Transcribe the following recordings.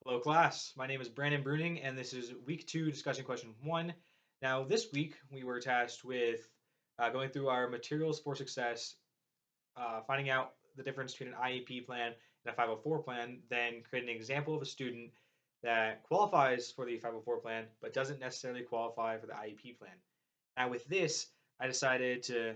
Hello, class. My name is Brandon Bruning, and this is week two discussion question one. Now, this week we were tasked with going through our materials for success, finding out the difference between an IEP plan and a 504 plan, then create an example of a student that qualifies for the 504 plan but doesn't necessarily qualify for the IEP plan. Now, with this, I decided to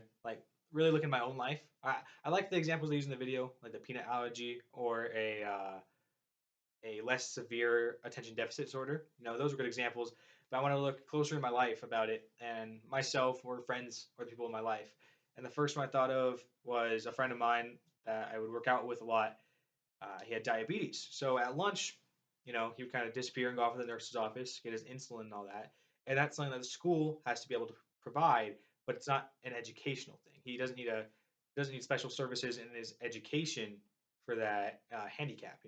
really look in my own life. I like the examples they use in the video, like the peanut allergy or a less severe attention deficit disorder. Those are good examples. But I want to look closer in my life about it and myself or friends or the people in my life. And the first one I thought of was a friend of mine that I would work out with a lot. He had diabetes. So at lunch, he would kind of disappear and go off to the nurse's office, get his insulin and all that. And that's something that the school has to be able to provide, but it's not an educational thing. He doesn't need special services in his education for that handicap.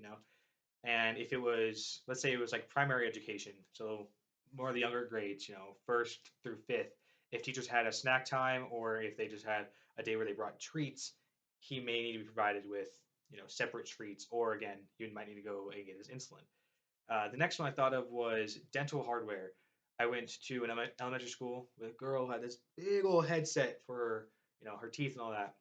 And if it was, let's say it was like primary education, so more of the younger grades, first through fifth, if teachers had a snack time or if they just had a day where they brought treats, he may need to be provided with, separate treats, or again, he might need to go and get his insulin. The next one I thought of was dental hardware. I went to an elementary school with a girl who had this big old headset for, her teeth and all that.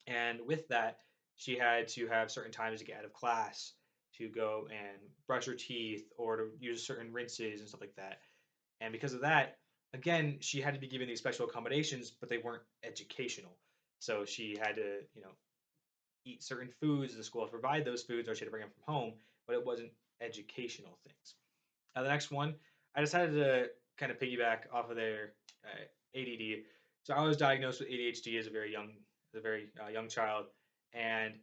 And with that, she had to have certain times to get out of class to go and brush her teeth or to use certain rinses and stuff like that. And because of that, again, she had to be given these special accommodations, but they weren't educational. So she had to, eat certain foods. The school had to provide those foods, or she had to bring them from home, but it wasn't educational things. The next one, I decided to kind of piggyback off of their ADD. So I was diagnosed with ADHD as a very young child, and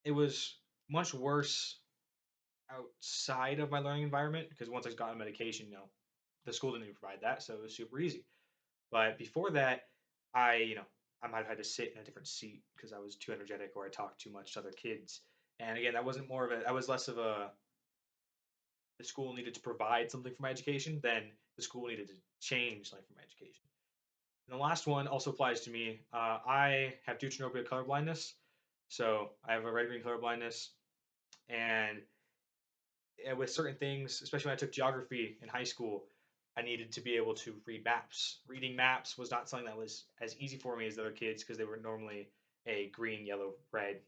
it was much worse outside of my learning environment because once I got on medication, the school didn't even provide that, so it was super easy. But before that, I might have had to sit in a different seat because I was too energetic or I talked too much to other kids. And again, that wasn't more of a, I was less of a, the school needed to provide something for my education than the school needed to change something for my education. And the last one also applies to me. I have deuteranopia color blindness. So I have a red green color blindness. And with certain things, especially when I took geography in high school, I needed to be able to read maps. Reading maps was not something that was as easy for me as the other kids because they were normally a green, yellow, red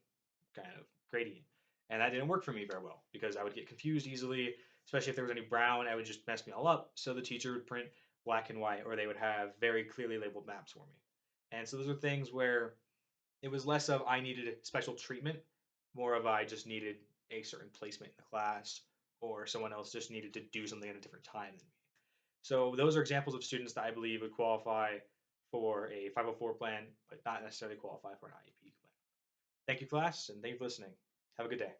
kind of gradient. And that didn't work for me very well because I would get confused easily, especially if there was any brown, it would just mess me all up. So the teacher would print black and white, or they would have very clearly labeled maps for me. And so those are things where it was less of I needed special treatment, more of I just needed a certain placement in the class, or someone else just needed to do something at a different time than me. So those are examples of students that I believe would qualify for a 504 plan, but not necessarily qualify for an IEP plan. Thank you, class, and thank you for listening. Have a good day.